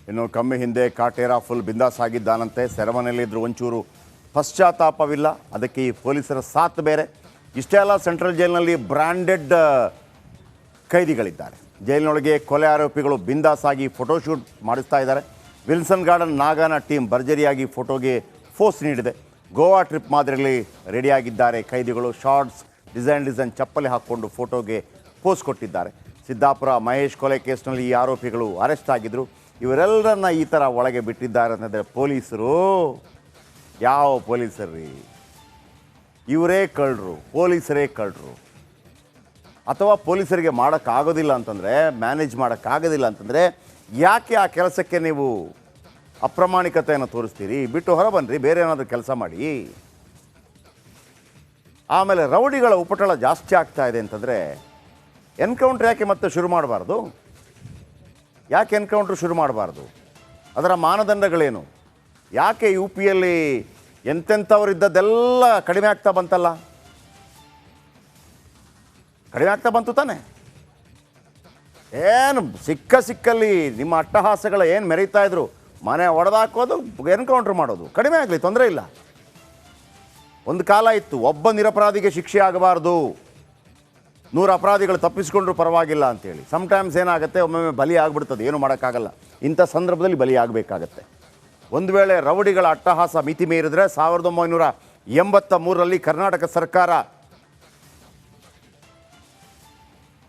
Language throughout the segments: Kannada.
ಇನ್ನು ಕಮ್ಮಿ ಹಿಂದೆ ಕಾಟೇರ ಫುಲ್ ಬಿಂದಾಸ್ ಆಗಿದ್ದಾನಂತೆ. ಸೆರೆಮನೆಯಲ್ಲಿದ್ದರೂ ಒಂಚೂರು ಪಶ್ಚಾತ್ತಾಪವಿಲ್ಲ. ಅದಕ್ಕೆ ಈ ಪೊಲೀಸರ ಸಾಥ್ ಬೇರೆ. ಇಷ್ಟೇ ಅಲ್ಲ, ಸೆಂಟ್ರಲ್ ಜೈಲಿನಲ್ಲಿ ಬ್ರ್ಯಾಂಡೆಡ್ ಕೈದಿಗಳಿದ್ದಾರೆ. ಜೈಲಿನೊಳಗೆ ಕೊಲೆ ಆರೋಪಿಗಳು ಬಿಂದಾಸ್ ಆಗಿ ಫೋಟೋಶೂಟ್ ಮಾಡಿಸ್ತಾ ಇದ್ದಾರೆ. ವಿಲ್ಸನ್ ಗಾರ್ಡನ್ ನಾಗಾನ ಟೀಮ್ ಭರ್ಜರಿಯಾಗಿ ಫೋಟೋಗೆ ಫೋಸ್ ನೀಡಿದೆ. ಗೋವಾ ಟ್ರಿಪ್ ಮಾದರಿಯಲ್ಲಿ ರೆಡಿಯಾಗಿದ್ದಾರೆ ಕೈದಿಗಳು. ಶಾರ್ಟ್ಸ್, ಡಿಸೈನ್ ಚಪ್ಪಲಿ ಹಾಕ್ಕೊಂಡು ಫೋಟೋಗೆ ಪೋಸ್ ಕೊಟ್ಟಿದ್ದಾರೆ. ಸಿದ್ದಾಪುರ ಮಹೇಶ್ ಕೊಲೆ ಕೇಸ್ನಲ್ಲಿ ಈ ಆರೋಪಿಗಳು ಅರೆಸ್ಟ್ ಆಗಿದ್ದರು. ಇವರೆಲ್ಲರನ್ನ ಈ ಥರ ಒಳಗೆ ಬಿಟ್ಟಿದ್ದಾರೆ ಅಂತಂದರೆ ಪೊಲೀಸರು ಯಾವ ಪೊಲೀಸರ್ರಿ? ಇವರೇ ಕಳ್ಳರು, ಪೊಲೀಸರೇ ಕಳ್ಳರು. ಅಥವಾ ಪೊಲೀಸರಿಗೆ ಮಾಡೋಕ್ಕಾಗೋದಿಲ್ಲ ಅಂತಂದರೆ, ಮ್ಯಾನೇಜ್ ಮಾಡೋಕ್ಕಾಗೋದಿಲ್ಲ ಅಂತಂದರೆ ಯಾಕೆ ಆ ಕೆಲಸಕ್ಕೆ ನೀವು ಅಪ್ರಾಮಾಣಿಕತೆಯನ್ನು ತೋರಿಸ್ತೀರಿ? ಬಿಟ್ಟು ಹೊರಬನ್ನಿರಿ, ಬೇರೆ ಏನಾದರೂ ಕೆಲಸ ಮಾಡಿ. ಆಮೇಲೆ ರೌಡಿಗಳ ಉಪಟಳ ಜಾಸ್ತಿ ಆಗ್ತಾ ಇದೆ ಅಂತಂದರೆ ಎನ್ಕೌಂಟ್ರ್ ಯಾಕೆ ಮತ್ತೆ ಶುರು ಮಾಡಬಾರ್ದು? ಯಾಕೆ ಎನ್ಕೌಂಟ್ರ್ ಶುರು ಮಾಡಬಾರ್ದು? ಅದರ ಮಾನದಂಡಗಳೇನು? ಯಾಕೆ ಯು ಪಿಯಲ್ಲಿ ಎಂತೆಂಥವರಿದ್ದದ್ದೆಲ್ಲ ಕಡಿಮೆ ಆಗ್ತಾ ಬಂತಲ್ಲ? ಕಡಿಮೆ ಆಗ್ತಾ ಬಂತು ತಾನೆ? ಏನು ಸಿಕ್ಕಲ್ಲಿ ನಿಮ್ಮ ಅಟ್ಟಹಾಸಗಳ ಏನು ಮೆರೀತಾ ಇದ್ರು, ಮನೆ ಒಡೆದಾಕೋದು, ಎನ್ಕೌಂಟ್ರ್ ಮಾಡೋದು ಕಡಿಮೆ ಆಗಲಿ, ತೊಂದರೆ ಇಲ್ಲ. ಒಂದು ಕಾಲ ಇತ್ತು, ಒಬ್ಬ ನಿರಪರಾಧಿಗೆ ಶಿಕ್ಷೆ ಆಗಬಾರ್ದು, 100 ಅಪರಾಧಿಗಳು ತಪ್ಪಿಸ್ಕೊಂಡ್ರೂ ಪರವಾಗಿಲ್ಲ ಅಂತೇಳಿ. ಸಮ್ಟೈಮ್ಸ್ ಏನಾಗುತ್ತೆ, ಒಮ್ಮೊಮ್ಮೆ ಬಲಿ ಆಗಿಬಿಡ್ತದೆ, ಏನು ಮಾಡೋಕ್ಕಾಗಲ್ಲ. ಇಂಥ ಸಂದರ್ಭದಲ್ಲಿ ಬಲಿ ಆಗಬೇಕಾಗತ್ತೆ. ಒಂದು ವೇಳೆ ರೌಡಿಗಳ ಅಟ್ಟಹಾಸ ಮಿತಿ ಮೀರಿದ್ರೆ 1983ರಲ್ಲಿ ಕರ್ನಾಟಕ ಸರ್ಕಾರ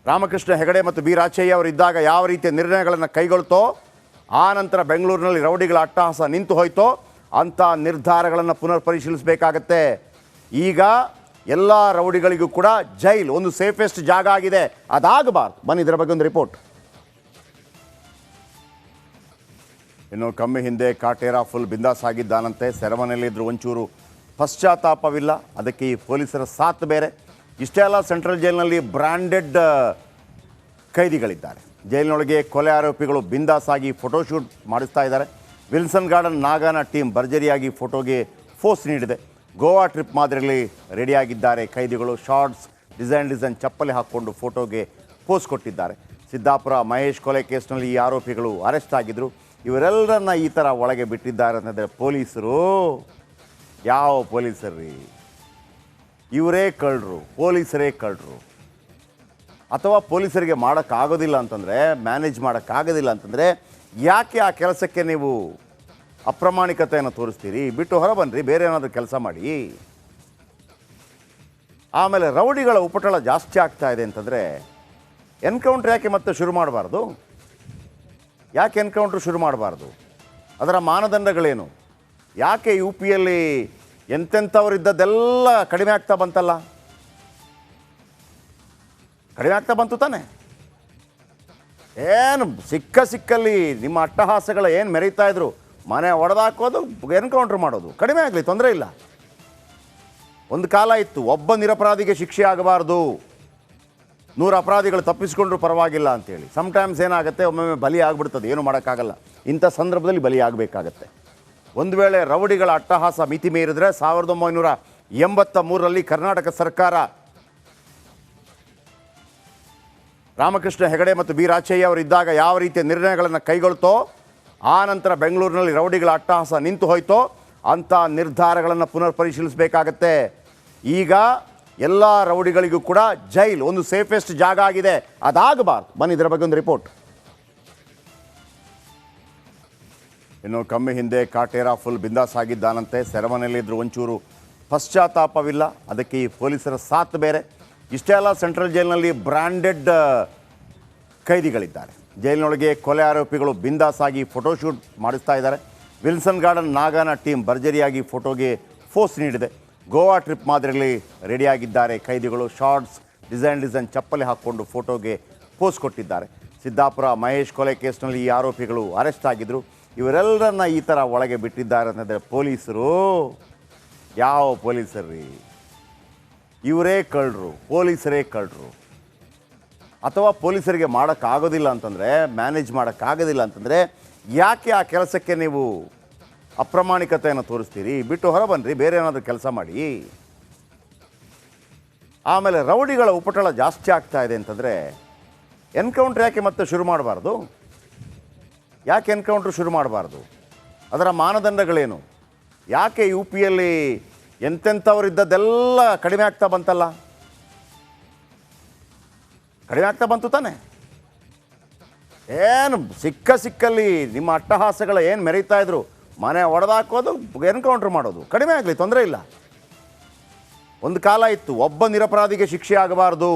ರಾಮಕೃಷ್ಣ ಹೆಗಡೆ ಮತ್ತು ಬಿ ರಾಚಯ್ಯ ಅವರಿದ್ದಾಗ ಯಾವ ರೀತಿಯ ನಿರ್ಣಯಗಳನ್ನು ಕೈಗೊಳ್ತೋ, ಆ ನಂತರ ಬೆಂಗಳೂರಿನಲ್ಲಿ ರೌಡಿಗಳ ಅಟ್ಟಹಾಸ ನಿಂತು ಹೋಯ್ತೋ, ಅಂಥ ನಿರ್ಧಾರಗಳನ್ನು ಪುನರ್ ಪರಿಶೀಲಿಸಬೇಕಾಗತ್ತೆ. ಈಗ ಎಲ್ಲ ರೌಡಿಗಳಿಗೂ ಕೂಡ ಜೈಲು ಒಂದು ಸೇಫೆಸ್ಟ್ ಜಾಗ ಆಗಿದೆ, ಅದಾಗಬಾರ್ದು. ಬನ್ನಿ, ಇದರ ಬಗ್ಗೆ ಒಂದು ರಿಪೋರ್ಟ್. ಇನ್ನು ಕಮ್ಮಿ ಹಿಂದೆ ಕಾಟೇರ ಫುಲ್ ಬಿಂದಾಸ್ ಆಗಿದ್ದಾನಂತೆ. ಸೆರೆಮನೆಯಲ್ಲಿದ್ದರೂ ಒಂಚೂರು ಪಶ್ಚಾತ್ತಾಪವಿಲ್ಲ. ಅದಕ್ಕೆ ಈ ಪೊಲೀಸರ ಸಾಥ್ ಬೇರೆ. ಇಷ್ಟೇ ಅಲ್ಲ, ಸೆಂಟ್ರಲ್ ಜೈಲಿನಲ್ಲಿ ಬ್ರ್ಯಾಂಡೆಡ್ ಕೈದಿಗಳಿದ್ದಾರೆ. ಜೈಲಿನೊಳಗೆ ಕೊಲೆ ಆರೋಪಿಗಳು ಬಿಂದಾಸ್ ಆಗಿ ಫೋಟೋಶೂಟ್ ಮಾಡಿಸ್ತಾ ಇದ್ದಾರೆ. ವಿಲ್ಸನ್ ಗಾರ್ಡನ್ ನಾಗಾನ ಟೀಮ್ ಭರ್ಜರಿಯಾಗಿ ಫೋಟೋಗೆ ಫೋಸ್ ನೀಡಿದೆ. ಗೋವಾ ಟ್ರಿಪ್ ಮಾದರಿಯಲ್ಲಿ ರೆಡಿಯಾಗಿದ್ದಾರೆ ಕೈದಿಗಳು. ಶಾರ್ಟ್ಸ್, ಡಿಸೈನ್ ಚಪ್ಪಲಿ ಹಾಕ್ಕೊಂಡು ಫೋಟೋಗೆ ಪೋಸ್ ಕೊಟ್ಟಿದ್ದಾರೆ. ಸಿದ್ದಾಪುರ ಮಹೇಶ್ ಕೊಲೆ ಕೇಸ್ನಲ್ಲಿ ಈ ಆರೋಪಿಗಳು ಅರೆಸ್ಟ್ ಆಗಿದ್ದರು. ಇವರೆಲ್ಲರನ್ನ ಈ ಥರ ಒಳಗೆ ಬಿಟ್ಟಿದ್ದಾರೆ ಅಂತಂದರೆ ಪೊಲೀಸರು ಯಾವ ಪೊಲೀಸರ್ರಿ? ಇವರೇ ಕಳ್ಳರು, ಪೊಲೀಸರೇ ಕಳ್ಳರು. ಅಥವಾ ಪೊಲೀಸರಿಗೆ ಮಾಡೋಕ್ಕಾಗೋದಿಲ್ಲ ಅಂತಂದರೆ, ಮ್ಯಾನೇಜ್ ಮಾಡೋಕ್ಕಾಗೋದಿಲ್ಲ ಅಂತಂದರೆ ಯಾಕೆ ಆ ಕೆಲಸಕ್ಕೆ ನೀವು ಅಪ್ರಾಮಾಣಿಕತೆಯನ್ನು ತೋರಿಸ್ತೀರಿ? ಬಿಟ್ಟು ಹೊರಬನ್ನಿರಿ, ಬೇರೆ ಏನಾದರೂ ಕೆಲಸ ಮಾಡಿ. ಆಮೇಲೆ ರೌಡಿಗಳ ಉಪಟಳ ಜಾಸ್ತಿ ಆಗ್ತಾ ಇದೆ ಅಂತಂದರೆ ಎನ್ಕೌಂಟ್ರ್ ಯಾಕೆ ಮತ್ತೆ ಶುರು ಮಾಡಬಾರ್ದು? ಯಾಕೆ ಎನ್ಕೌಂಟ್ರ್ ಶುರು ಮಾಡಬಾರ್ದು? ಅದರ ಮಾನದಂಡಗಳೇನು? ಯಾಕೆ ಯು ಪಿಯಲ್ಲಿ ಎಂತೆಂಥವರಿದ್ದದ್ದೆಲ್ಲ ಕಡಿಮೆ ಆಗ್ತಾ ಬಂತಲ್ಲ? ಕಡಿಮೆ ಆಗ್ತಾ ಬಂತು ತಾನೆ? ಏನು ಸಿಕ್ಕಲ್ಲಿ ನಿಮ್ಮ ಅಟ್ಟಹಾಸಗಳ ಏನು ಮೆರೀತಾ ಇದ್ರು, ಮನೆ ಒಡೆದಾಕೋದು, ಎನ್ಕೌಂಟ್ರ್ ಮಾಡೋದು ಕಡಿಮೆ ಆಗಲಿ, ತೊಂದರೆ ಇಲ್ಲ. ಒಂದು ಕಾಲ ಇತ್ತು, ಒಬ್ಬ ನಿರಪರಾಧಿಗೆ ಶಿಕ್ಷೆ ಆಗಬಾರ್ದು, 100 ಅಪರಾಧಿಗಳು ತಪ್ಪಿಸ್ಕೊಂಡ್ರೂ ಪರವಾಗಿಲ್ಲ ಅಂತೇಳಿ. ಸಮ್ಟೈಮ್ಸ್ ಏನಾಗುತ್ತೆ, ಒಮ್ಮೊಮ್ಮೆ ಬಲಿ ಆಗಿಬಿಡ್ತದೆ, ಏನು ಮಾಡೋಕ್ಕಾಗಲ್ಲ. ಇಂಥ ಸಂದರ್ಭದಲ್ಲಿ ಬಲಿ ಆಗಬೇಕಾಗತ್ತೆ. ಒಂದು ವೇಳೆ ರೌಡಿಗಳ ಅಟ್ಟಹಾಸ ಮಿತಿ ಮೀರಿದ್ರೆ 1983ರಲ್ಲಿ ಕರ್ನಾಟಕ ಸರ್ಕಾರ ರಾಮಕೃಷ್ಣ ಹೆಗಡೆ ಮತ್ತು ಬಿ ರಾಚಯ್ಯ ಅವರಿದ್ದಾಗ ಯಾವ ರೀತಿಯ ನಿರ್ಣಯಗಳನ್ನು ಕೈಗೊಳ್ತೋ, ಆ ನಂತರ ಬೆಂಗಳೂರಿನಲ್ಲಿ ರೌಡಿಗಳ ಅಟ್ಟಹಾಸ ನಿಂತು ಹೋಯ್ತೋ, ಅಂಥ ನಿರ್ಧಾರಗಳನ್ನು ಪುನರ್ ಪರಿಶೀಲಿಸಬೇಕಾಗತ್ತೆ. ಈಗ ಎಲ್ಲ ರೌಡಿಗಳಿಗೂ ಕೂಡ ಜೈಲು ಒಂದು ಸೇಫೆಸ್ಟ್ ಜಾಗ ಆಗಿದೆ, ಅದಾಗಬಾರ್ದು. ಬನ್ನಿ, ಇದರ ಬಗ್ಗೆ ಒಂದು ರಿಪೋರ್ಟ್. ಇನ್ನು ಕಮ್ಮಿ ಹಿಂದೆ ಕಾಟೇರ ಫುಲ್ ಬಿಂದಾಸ್ ಆಗಿದ್ದಾನಂತೆ. ಸೆರೆಮನೆಯಲ್ಲಿದ್ದರೂ ಒಂಚೂರು ಪಶ್ಚಾತ್ತಾಪವಿಲ್ಲ. ಅದಕ್ಕೆ ಈ ಪೊಲೀಸರ ಸಾಥ್ ಬೇರೆ. ಇಷ್ಟೇ ಅಲ್ಲ, ಸೆಂಟ್ರಲ್ ಜೈಲಿನಲ್ಲಿ ಬ್ರ್ಯಾಂಡೆಡ್ ಕೈದಿಗಳಿದ್ದಾರೆ. ಜೈಲಿನೊಳಗೆ ಕೊಲೆ ಆರೋಪಿಗಳು ಬಿಂದಾಸ್ ಆಗಿ ಫೋಟೋಶೂಟ್ ಮಾಡಿಸ್ತಾ ಇದ್ದಾರೆ. ವಿಲ್ಸನ್ ಗಾರ್ಡನ್ ನಾಗಾನ ಟೀಮ್ ಭರ್ಜರಿಯಾಗಿ ಫೋಟೋಗೆ ಫೋಸ್ ನೀಡಿದೆ. ಗೋವಾ ಟ್ರಿಪ್ ಮಾದರಿಯಲ್ಲಿ ರೆಡಿಯಾಗಿದ್ದಾರೆ ಕೈದಿಗಳು. ಶಾರ್ಟ್ಸ್, ಡಿಸೈನ್ ಚಪ್ಪಲಿ ಹಾಕ್ಕೊಂಡು ಫೋಟೋಗೆ ಪೋಸ್ ಕೊಟ್ಟಿದ್ದಾರೆ. ಸಿದ್ದಾಪುರ ಮಹೇಶ್ ಕೊಲೆ ಕೇಸ್ನಲ್ಲಿ ಈ ಆರೋಪಿಗಳು ಅರೆಸ್ಟ್ ಆಗಿದ್ದರು. ಇವರೆಲ್ಲರನ್ನ ಈ ಥರ ಒಳಗೆ ಬಿಟ್ಟಿದ್ದಾರೆ ಅಂತಂದರೆ ಪೊಲೀಸರು ಯಾವ ಪೊಲೀಸರ್ರಿ? ಇವರೇ ಕಳ್ಳರು, ಪೊಲೀಸರೇ ಕಳ್ಳರು. ಅಥವಾ ಪೊಲೀಸರಿಗೆ ಮಾಡೋಕ್ಕಾಗೋದಿಲ್ಲ ಅಂತಂದರೆ, ಮ್ಯಾನೇಜ್ ಮಾಡೋಕ್ಕಾಗೋದಿಲ್ಲ ಅಂತಂದರೆ ಯಾಕೆ ಆ ಕೆಲಸಕ್ಕೆ ನೀವು ಅಪ್ರಾಮಾಣಿಕತೆಯನ್ನು ತೋರಿಸ್ತೀರಿ? ಬಿಟ್ಟು ಹೊರಬನ್ನಿರಿ, ಬೇರೆ ಏನಾದರೂ ಕೆಲಸ ಮಾಡಿ. ಆಮೇಲೆ ರೌಡಿಗಳ ಉಪಟಳ ಜಾಸ್ತಿ ಆಗ್ತಾ ಇದೆ ಅಂತಂದರೆ ಎನ್ಕೌಂಟ್ರ್ ಯಾಕೆ ಮತ್ತೆ ಶುರು ಮಾಡಬಾರ್ದು? ಯಾಕೆ ಎನ್ಕೌಂಟ್ರ್ ಶುರು ಮಾಡಬಾರ್ದು? ಅದರ ಮಾನದಂಡಗಳೇನು? ಯಾಕೆ ಯು ಪಿಯಲ್ಲಿ ಎಂತೆಂಥವರಿದ್ದದ್ದೆಲ್ಲ ಕಡಿಮೆ ಆಗ್ತಾ ಬಂತಲ್ಲ? ಕಡಿಮೆ ಆಗ್ತಾ ಬಂತು ತಾನೆ? ಏನು ಸಿಕ್ಕಲ್ಲಿ ನಿಮ್ಮ ಅಟ್ಟಹಾಸಗಳ ಏನು ಮೆರೀತಾ ಇದ್ರು, ಮನೆ ಒಡೆದಾಕೋದು, ಎನ್ಕೌಂಟ್ರ್ ಮಾಡೋದು ಕಡಿಮೆ ಆಗಲಿ, ತೊಂದರೆ ಇಲ್ಲ. ಒಂದು ಕಾಲ ಇತ್ತು, ಒಬ್ಬ ನಿರಪರಾಧಿಗೆ ಶಿಕ್ಷೆ ಆಗಬಾರ್ದು,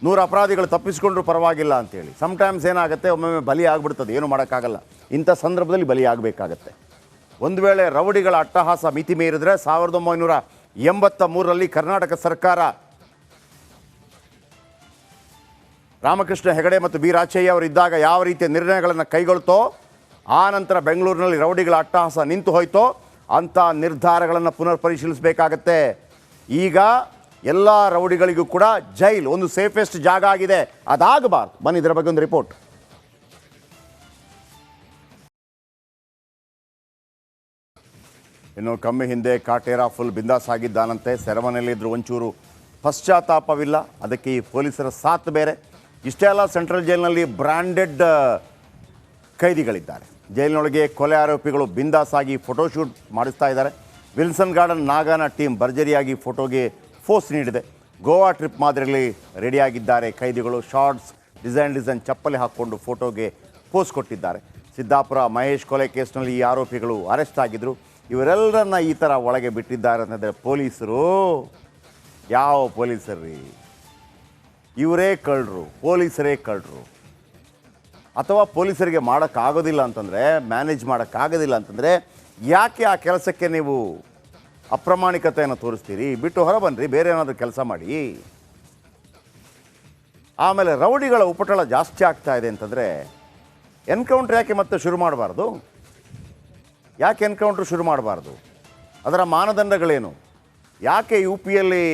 100 ಅಪರಾಧಿಗಳು ತಪ್ಪಿಸ್ಕೊಂಡ್ರು ಪರವಾಗಿಲ್ಲ ಅಂತೇಳಿ. ಸಮ್ಟೈಮ್ಸ್ ಏನಾಗುತ್ತೆ, ಒಮ್ಮೊಮ್ಮೆ ಬಲಿ ಆಗಿಬಿಡ್ತದೆ, ಏನು ಮಾಡೋಕ್ಕಾಗಲ್ಲ. ಇಂಥ ಸಂದರ್ಭದಲ್ಲಿ ಬಲಿ ಆಗಬೇಕಾಗತ್ತೆ. ಒಂದು ವೇಳೆ ರೌಡಿಗಳ ಅಟ್ಟಹಾಸ ಮಿತಿ ಮೀರಿದ್ರೆ 1983ರಲ್ಲಿ ಕರ್ನಾಟಕ ಸರ್ಕಾರ ರಾಮಕೃಷ್ಣ ಹೆಗಡೆ ಮತ್ತು ಬಿ ರಾಚಯ್ಯ ಅವರಿದ್ದಾಗ ಯಾವ ರೀತಿಯ ನಿರ್ಣಯಗಳನ್ನು ಕೈಗೊಳ್ತೋ, ಆ ನಂತರ ಬೆಂಗಳೂರಿನಲ್ಲಿ ರೌಡಿಗಳ ಅಟ್ಟಹಾಸ ನಿಂತು ಹೋಯ್ತೋ, ಅಂಥ ನಿರ್ಧಾರಗಳನ್ನು ಪುನರ್ ಪರಿಶೀಲಿಸಬೇಕಾಗತ್ತೆ. ಈಗ ಎಲ್ಲ ರೌಡಿಗಳಿಗೂ ಕೂಡ ಜೈಲ್ ಒಂದು ಸೇಫೆಸ್ಟ್ ಜಾಗ ಆಗಿದೆ, ಅದಾಗಬಾರ್ದು. ಬನ್ನಿ ಇದರ ಬಗ್ಗೆ ಒಂದು ರಿಪೋರ್ಟ್. ಇನ್ನು ಕಮ್ಮಿ ಹಿಂದೆ ಕಾಟೇರ ಫುಲ್ ಬಿಂದಾಸ್ ಆಗಿದ್ದಾನಂತೆ. ಸೆರೆಮನೆಯಲ್ಲಿದ್ದರೂ ಒಂಚೂರು ಪಶ್ಚಾತ್ತಾಪವಿಲ್ಲ, ಅದಕ್ಕೆ ಈ ಪೊಲೀಸರ ಸಾಥ್ ಬೇರೆ. ಇಷ್ಟೇ ಅಲ್ಲ, ಸೆಂಟ್ರಲ್ ಜೈಲಿನಲ್ಲಿ ಬ್ರ್ಯಾಂಡೆಡ್ ಖೈದಿಗಳಿದ್ದಾರೆ. ಜೈಲಿನೊಳಗೆ ಕೊಲೆ ಆರೋಪಿಗಳು ಬಿಂದಾಸ್ ಆಗಿ ಫೋಟೋಶೂಟ್ ಮಾಡಿಸ್ತಾ ಇದ್ದಾರೆ. ವಿಲ್ಸನ್ ಗಾರ್ಡನ್ ನಾಗಾನ ಟೀಮ್ ಭರ್ಜರಿಯಾಗಿ ಫೋಟೋಗೆ ಫೋಸ್ ನೀಡಿದೆ. ಗೋವಾ ಟ್ರಿಪ್ ಮಾದರಿಯಲ್ಲಿ ರೆಡಿಯಾಗಿದ್ದಾರೆ ಖೈದಿಗಳು. ಶಾರ್ಟ್ಸ್, ಡಿಸೈನ್ ಚಪ್ಪಲಿ ಹಾಕ್ಕೊಂಡು ಫೋಟೋಗೆ ಪೋಸ್ ಕೊಟ್ಟಿದ್ದಾರೆ. ಸಿದ್ದಾಪುರ ಮಹೇಶ್ ಕೊಲೆ ಕೇಸ್ನಲ್ಲಿ ಈ ಆರೋಪಿಗಳು ಅರೆಸ್ಟ್ ಆಗಿದ್ದರು. ಇವರೆಲ್ಲರನ್ನ ಈ ಥರ ಒಳಗೆ ಬಿಟ್ಟಿದ್ದಾರೆ ಅಂತಂದರೆ ಪೊಲೀಸರು ಯಾವ ಪೊಲೀಸರ್ರಿ? ಇವರೇ ಕಳ್ಳರು, ಪೊಲೀಸರೇ ಕಳ್ಳರು. ಅಥವಾ ಪೊಲೀಸರಿಗೆ ಮಾಡೋಕ್ಕಾಗೋದಿಲ್ಲ ಅಂತಂದರೆ, ಮ್ಯಾನೇಜ್ ಮಾಡೋಕ್ಕಾಗೋದಿಲ್ಲ ಅಂತಂದರೆ ಯಾಕೆ ಆ ಕೆಲಸಕ್ಕೆ ನೀವು ಅಪ್ರಾಮಾಣಿಕತೆಯನ್ನು ತೋರಿಸ್ತೀರಿ? ಬಿಟ್ಟು ಹೊರ ಬನ್ನಿರಿ, ಬೇರೆ ಏನಾದರೂ ಕೆಲಸ ಮಾಡಿ. ಆಮೇಲೆ ರೌಡಿಗಳ ಉಪಟಳ ಜಾಸ್ತಿ ಆಗ್ತಾ ಇದೆ ಅಂತಂದರೆ ಎನ್ಕೌಂಟ್ರ್ ಯಾಕೆ ಮತ್ತೆ ಶುರು ಮಾಡಬಾರ್ದು? ಯಾಕೆ ಎನ್ಕೌಂಟ್ರ್ ಶುರು ಮಾಡಬಾರ್ದು? ಅದರ ಮಾನದಂಡಗಳೇನು? ಯಾಕೆ ಯು ಪಿಯಲ್ಲಿ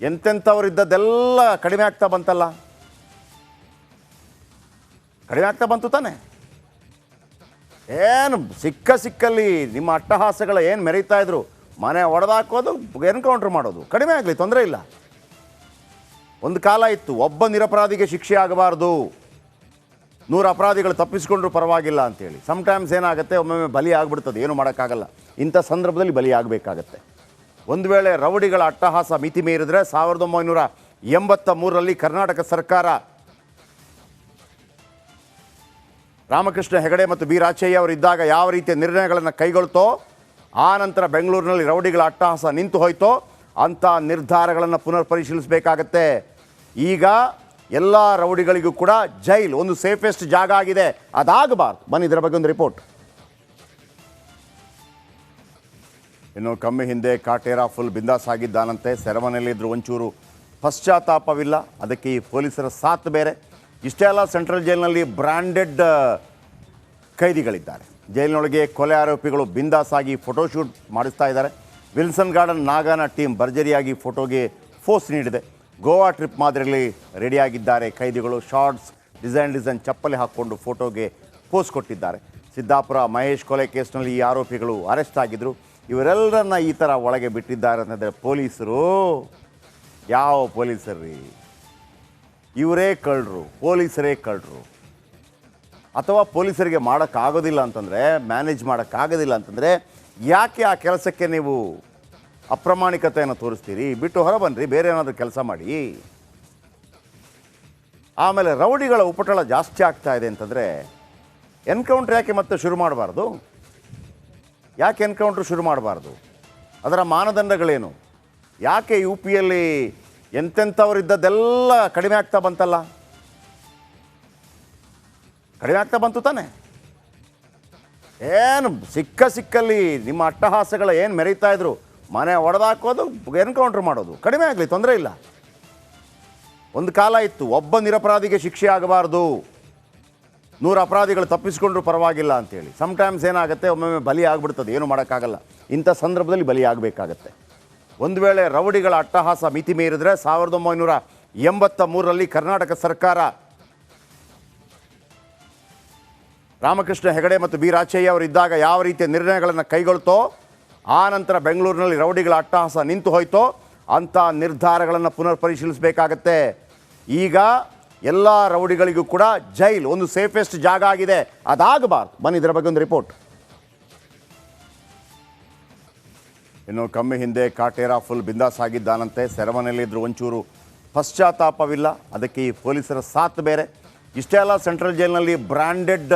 ಎಂತೆಂಥವರಿದ್ದದ್ದೆಲ್ಲ ಕಡಿಮೆ ಆಗ್ತಾ ಬಂತಲ್ಲ? ಕಡಿಮೆ ಆಗ್ತಾ ಬಂತು ತಾನೆ? ಏನು ಸಿಕ್ಕಲ್ಲಿ ನಿಮ್ಮ ಅಟ್ಟಹಾಸಗಳ ಏನು ಮೆರೀತಾ ಇದ್ರು, ಮನೆ ಒಡೆದಾಕೋದು, ಎನ್ಕೌಂಟ್ರ್ ಮಾಡೋದು ಕಡಿಮೆ ಆಗಲಿ, ತೊಂದರೆ ಇಲ್ಲ. ಒಂದು ಕಾಲ ಇತ್ತು, ಒಬ್ಬ ನಿರಪರಾಧಿಗೆ ಶಿಕ್ಷೆ ಆಗಬಾರ್ದು, 100 ಅಪರಾಧಿಗಳು ತಪ್ಪಿಸ್ಕೊಂಡ್ರು ಪರವಾಗಿಲ್ಲ ಅಂತೇಳಿ. ಸಮ್ಟೈಮ್ಸ್ ಏನಾಗುತ್ತೆ, ಒಮ್ಮೊಮ್ಮೆ ಬಲಿ ಆಗಿಬಿಡ್ತದೆ, ಏನು ಮಾಡೋಕ್ಕಾಗಲ್ಲ. ಇಂಥ ಸಂದರ್ಭದಲ್ಲಿ ಬಲಿ ಆಗಬೇಕಾಗತ್ತೆ. ಒಂದು ವೇಳೆ ರೌಡಿಗಳ ಅಟ್ಟಹಾಸ ಮಿತಿ ಮೀರಿದ್ರೆ 1983ರಲ್ಲಿ ಕರ್ನಾಟಕ ಸರ್ಕಾರ ರಾಮಕೃಷ್ಣ ಹೆಗಡೆ ಮತ್ತು ಬಿ ರಾಚಯ್ಯ ಅವರಿದ್ದಾಗ ಯಾವ ರೀತಿಯ ನಿರ್ಣಯಗಳನ್ನು ಕೈಗೊಳ್ತೋ, ಆ ನಂತರ ಬೆಂಗಳೂರಿನಲ್ಲಿ ರೌಡಿಗಳ ಅಟ್ಟಹಾಸ ನಿಂತು ಹೋಯ್ತೋ, ಅಂಥ ನಿರ್ಧಾರಗಳನ್ನು ಪುನರ್ ಪರಿಶೀಲಿಸಬೇಕಾಗತ್ತೆ. ಈಗ ಎಲ್ಲ ರೌಡಿಗಳಿಗೂ ಕೂಡ ಜೈಲ್ ಒಂದು ಸೇಫೆಸ್ಟ್ ಜಾಗ ಆಗಿದೆ, ಅದಾಗಬಾರ್ದು. ಬನ್ನಿ ಇದರ ಬಗ್ಗೆ ಒಂದು ರಿಪೋರ್ಟ್. ಇನ್ನು ಕಮ್ಮಿ ಹಿಂದೆ ಕಾಟೇರ ಫುಲ್ ಬಿಂದಾಸ್ ಆಗಿದ್ದಾನಂತೆ. ಸೆರೆಮನೆಯಲ್ಲಿದ್ದರೂ ಒಂಚೂರು ಪಶ್ಚಾತ್ತಾಪವಿಲ್ಲ, ಅದಕ್ಕೆ ಈ ಪೊಲೀಸರ ಸಾಥ್ ಬೇರೆ. ಇಷ್ಟೇ ಅಲ್ಲ, ಸೆಂಟ್ರಲ್ ಜೈಲಿನಲ್ಲಿ ಬ್ರ್ಯಾಂಡೆಡ್ ಖೈದಿಗಳಿದ್ದಾರೆ. ಜೈಲಿನೊಳಗೆ ಕೊಲೆ ಆರೋಪಿಗಳು ಬಿಂದಾಸ್ ಆಗಿ ಫೋಟೋಶೂಟ್ ಮಾಡಿಸ್ತಾ ಇದ್ದಾರೆ. ವಿಲ್ಸನ್ ಗಾರ್ಡನ್ ನಾಗಾನ ಟೀಮ್ ಭರ್ಜರಿಯಾಗಿ ಫೋಟೋಗೆ ಫೋಸ್ ನೀಡಿದೆ. ಗೋವಾ ಟ್ರಿಪ್ ಮಾದರಿಯಲ್ಲಿ ರೆಡಿಯಾಗಿದ್ದಾರೆ ಖೈದಿಗಳು. ಶಾರ್ಟ್ಸ್, ಡಿಸೈನ್ ಚಪ್ಪಲಿ ಹಾಕ್ಕೊಂಡು ಫೋಟೋಗೆ ಪೋಸ್ ಕೊಟ್ಟಿದ್ದಾರೆ. ಸಿದ್ದಾಪುರ ಮಹೇಶ್ ಕೊಲೆ ಕೇಸ್ನಲ್ಲಿ ಈ ಆರೋಪಿಗಳು ಅರೆಸ್ಟ್ ಆಗಿದ್ದರು. ಇವರೆಲ್ಲರನ್ನ ಈ ಥರ ಒಳಗೆ ಬಿಟ್ಟಿದ್ದಾರೆ ಅಂತಂದರೆ ಪೊಲೀಸರು ಯಾವ ಪೊಲೀಸರ್ರಿ? ಇವರೇ ಕಳ್ಳರು, ಪೊಲೀಸರೇ ಕಳ್ಳರು. ಅಥವಾ ಪೊಲೀಸರಿಗೆ ಮಾಡೋಕ್ಕಾಗೋದಿಲ್ಲ ಅಂತಂದರೆ, ಮ್ಯಾನೇಜ್ ಮಾಡೋಕ್ಕಾಗೋದಿಲ್ಲ ಅಂತಂದರೆ ಯಾಕೆ ಆ ಕೆಲಸಕ್ಕೆ ನೀವು ಅಪ್ರಾಮಾಣಿಕತೆಯನ್ನು ತೋರಿಸ್ತೀರಿ? ಬಿಟ್ಟು ಹೊರ ಬನ್ನಿರಿ, ಬೇರೆ ಏನಾದರೂ ಕೆಲಸ ಮಾಡಿ. ಆಮೇಲೆ ರೌಡಿಗಳ ಉಪಟಳ ಜಾಸ್ತಿ ಆಗ್ತಾ ಇದೆ ಅಂತಂದರೆ ಎನ್ಕೌಂಟ್ರ್ ಯಾಕೆ ಮತ್ತೆ ಶುರು ಮಾಡಬಾರ್ದು? ಯಾಕೆ ಎನ್ಕೌಂಟ್ರ್ ಶುರು ಮಾಡಬಾರ್ದು? ಅದರ ಮಾನದಂಡಗಳೇನು? ಯಾಕೆ ಯು ಪಿಯಲ್ಲಿ ಎಂತೆಂಥವರಿದ್ದದ್ದೆಲ್ಲ ಕಡಿಮೆ ಆಗ್ತಾ ಬಂತಲ್ಲ? ಕಡಿಮೆ ಆಗ್ತಾ ಬಂತು ತಾನೆ? ಏನು ಸಿಕ್ಕಲ್ಲಿ ನಿಮ್ಮ ಅಟ್ಟಹಾಸಗಳ ಏನು ಮೆರೀತಾ ಇದ್ರು, ಮನೆ ಒಡೆದಾಕೋದು, ಎನ್ಕೌಂಟ್ರ್ ಮಾಡೋದು ಕಡಿಮೆ ಆಗಲಿ, ತೊಂದರೆ ಇಲ್ಲ. ಒಂದು ಕಾಲ ಇತ್ತು, ಒಬ್ಬ ನಿರಪರಾಧಿಗೆ ಶಿಕ್ಷೆ ಆಗಬಾರ್ದು, 100 ಅಪರಾಧಿಗಳು ತಪ್ಪಿಸ್ಕೊಂಡ್ರು ಪರವಾಗಿಲ್ಲ ಅಂತೇಳಿ. ಸಮ್ಟೈಮ್ಸ್ ಏನಾಗುತ್ತೆ, ಒಮ್ಮೊಮ್ಮೆ ಬಲಿ ಆಗಿಬಿಡ್ತದೆ, ಏನು ಮಾಡೋಕ್ಕಾಗಲ್ಲ. ಇಂಥ ಸಂದರ್ಭದಲ್ಲಿ ಬಲಿ ಆಗಬೇಕಾಗತ್ತೆ. ಒಂದು ವೇಳೆ ರೌಡಿಗಳ ಅಟ್ಟಹಾಸ ಮಿತಿ ಮೀರಿದ್ರೆ 1983ರಲ್ಲಿ ಕರ್ನಾಟಕ ಸರ್ಕಾರ ರಾಮಕೃಷ್ಣ ಹೆಗಡೆ ಮತ್ತು ಬಿ ರಾಚಯ್ಯ ಅವರಿದ್ದಾಗ ಯಾವ ರೀತಿಯ ನಿರ್ಣಯಗಳನ್ನು ಕೈಗೊಳ್ತೋ, ಆ ನಂತರ ಬೆಂಗಳೂರಿನಲ್ಲಿ ರೌಡಿಗಳ ಅಟ್ಟಹಾಸ ನಿಂತು ಹೋಯ್ತೋ, ಅಂಥ ನಿರ್ಧಾರಗಳನ್ನು ಪುನರ್ ಪರಿಶೀಲಿಸಬೇಕಾಗತ್ತೆ. ಈಗ ಎಲ್ಲ ರೌಡಿಗಳಿಗೂ ಕೂಡ ಜೈಲ್ ಒಂದು ಸೇಫೆಸ್ಟ್ ಜಾಗ ಆಗಿದೆ, ಅದಾಗಬಾರ್ದು. ಬನ್ನಿ ಇದರ ಬಗ್ಗೆ ಒಂದು ರಿಪೋರ್ಟ್. ಇನ್ನು ಕಮ್ಮಿ ಹಿಂದೆ ಕಾಟೇರ ಫುಲ್ ಬಿಂದಾಸ್ ಆಗಿದ್ದಾನಂತೆ. ಸೆರೆಮನೆಯಲ್ಲಿದ್ದರೂ ಒಂಚೂರು ಪಶ್ಚಾತ್ತಾಪವಿಲ್ಲ, ಅದಕ್ಕೆ ಈ ಪೊಲೀಸರ ಸಾಥ್ ಬೇರೆ. ಇಷ್ಟೇ ಅಲ್ಲ, ಸೆಂಟ್ರಲ್ ಜೈಲಿನಲ್ಲಿ ಬ್ರ್ಯಾಂಡೆಡ್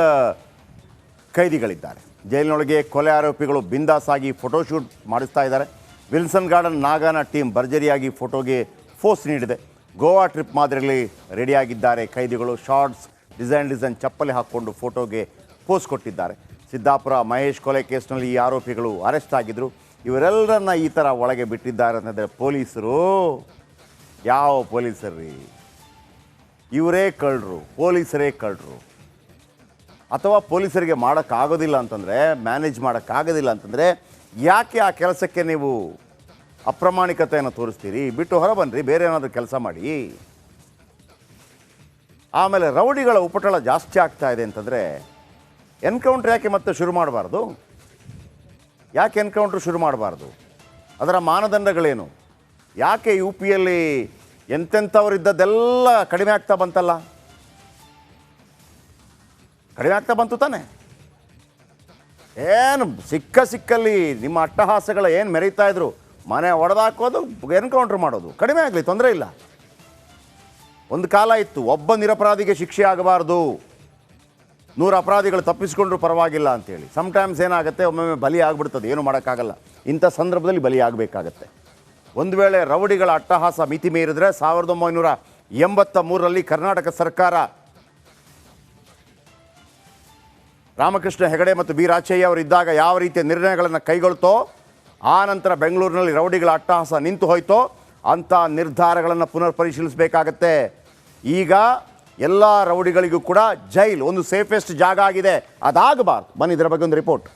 ಕೈದಿಗಳಿದ್ದಾರೆ. ಜೈಲಿನೊಳಗೆ ಕೊಲೆ ಆರೋಪಿಗಳು ಬಿಂದಾಸಾಗಿ ಫೋಟೋಶೂಟ್ ಮಾಡಿಸ್ತಾ ಇದ್ದಾರೆ. ವಿಲ್ಸನ್ ಗಾರ್ಡನ್ ನಾಗಾನ ಟೀಮ್ ಭರ್ಜರಿಯಾಗಿ ಫೋಟೋಗೆ ಫೋಸ್ ನೀಡಿದೆ. ಗೋವಾ ಟ್ರಿಪ್ ಮಾದರಿಯಲ್ಲಿ ರೆಡಿಯಾಗಿದ್ದಾರೆ ಕೈದಿಗಳು. ಶಾರ್ಟ್ಸ್, ಡಿಸೈನ್ ಚಪ್ಪಲಿ ಹಾಕ್ಕೊಂಡು ಫೋಟೋಗೆ ಪೋಸ್ ಕೊಟ್ಟಿದ್ದಾರೆ. ಸಿದ್ದಾಪುರ ಮಹೇಶ್ ಕೊಲೆ ಕೇಸ್ನಲ್ಲಿ ಈ ಆರೋಪಿಗಳು ಅರೆಸ್ಟ್ ಆಗಿದ್ದರು. ಇವರೆಲ್ಲರನ್ನ ಈ ಥರ ಒಳಗೆ ಬಿಟ್ಟಿದ್ದಾರೆ ಅಂತಂದರೆ ಪೊಲೀಸರು ಯಾವ ಪೊಲೀಸರ್ರಿ? ಇವರೇ ಕಳ್ಳರು, ಪೊಲೀಸರೇ ಕಳ್ಳರು. ಅಥವಾ ಪೊಲೀಸರಿಗೆ ಮಾಡೋಕ್ಕಾಗೋದಿಲ್ಲ ಅಂತಂದರೆ, ಮ್ಯಾನೇಜ್ ಮಾಡೋಕ್ಕಾಗೋದಿಲ್ಲ ಅಂತಂದರೆ ಯಾಕೆ ಆ ಕೆಲಸಕ್ಕೆ ನೀವು ಅಪ್ರಾಮಾಣಿಕತೆಯನ್ನು ತೋರಿಸ್ತೀರಿ? ಬಿಟ್ಟು ಹೊರ ಬನ್ನಿರಿ, ಬೇರೆ ಏನಾದರೂ ಕೆಲಸ ಮಾಡಿ. ಆಮೇಲೆ ರೌಡಿಗಳ ಉಪಟಳ ಜಾಸ್ತಿ ಆಗ್ತಾ ಇದೆ ಅಂತಂದರೆ ಎನ್ಕೌಂಟ್ರ್ ಯಾಕೆ ಮತ್ತೆ ಶುರು ಮಾಡಬಾರ್ದು? ಯಾಕೆ ಎನ್ಕೌಂಟ್ರ್ ಶುರು ಮಾಡಬಾರ್ದು? ಅದರ ಮಾನದಂಡಗಳೇನು? ಯಾಕೆ ಯು ಪಿಯಲ್ಲಿ ಎಂತೆಂಥವರಿದ್ದದ್ದೆಲ್ಲ ಕಡಿಮೆ ಆಗ್ತಾ ಬಂತಲ್ಲ? ಕಡಿಮೆ ಆಗ್ತಾ ಬಂತು ತಾನೆ? ಏನು ಸಿಕ್ಕಲ್ಲಿ ನಿಮ್ಮ ಅಟ್ಟಹಾಸಗಳ ಏನು ಮೆರೀತಾ ಇದ್ರು, ಮನೆ ಒಡೆದಾಕೋದು, ಎನ್ಕೌಂಟ್ರ್ ಮಾಡೋದು, ಕಡಿಮೆ ಆಗಲಿ, ತೊಂದರೆ ಇಲ್ಲ. ಒಂದು ಕಾಲ ಇತ್ತು, ಒಬ್ಬ ನಿರಪರಾಧಿಗೆ ಶಿಕ್ಷೆ ಆಗಬಾರ್ದು, 100 ಅಪರಾಧಿಗಳು ತಪ್ಪಿಸ್ಕೊಂಡ್ರು ಪರವಾಗಿಲ್ಲ ಅಂತೇಳಿ. ಸಮ್ಟೈಮ್ಸ್ ಏನಾಗುತ್ತೆ, ಒಮ್ಮೊಮ್ಮೆ ಬಲಿ ಆಗಿಬಿಡ್ತದೆ, ಏನು ಮಾಡೋಕ್ಕಾಗಲ್ಲ. ಇಂಥ ಸಂದರ್ಭದಲ್ಲಿ ಬಲಿ ಆಗಬೇಕಾಗತ್ತೆ. ಒಂದು ವೇಳೆ ರೌಡಿಗಳ ಅಟ್ಟಹಾಸ ಮಿತಿ ಮೀರಿದ್ರೆ 1983ರಲ್ಲಿ ಕರ್ನಾಟಕ ಸರ್ಕಾರ ರಾಮಕೃಷ್ಣ ಹೆಗಡೆ ಮತ್ತು ಬಿ ರಾಚಯ್ಯ ಅವರಿದ್ದಾಗ ಯಾವ ರೀತಿಯ ನಿರ್ಣಯಗಳನ್ನು ಕೈಗೊಳ್ತೋ, ಆ ನಂತರ ಬೆಂಗಳೂರಿನಲ್ಲಿ ರೌಡಿಗಳ ಅಟ್ಟಹಾಸ ನಿಂತು ಹೋಯ್ತೋ, ಅಂಥ ನಿರ್ಧಾರಗಳನ್ನು ಪುನರ್ ಪರಿಶೀಲಿಸಬೇಕಾಗತ್ತೆ. ಈಗ ಎಲ್ಲ ರೌಡಿಗಳಿಗೂ ಕೂಡ ಜೈಲ್ ಒಂದು ಸೇಫೆಸ್ಟ್ ಜಾಗ ಆಗಿದೆ, ಅದಾಗಬಾರ್ದು. ಬನ್ನಿ ಇದರ ಬಗ್ಗೆ ಒಂದು ರಿಪೋರ್ಟ್.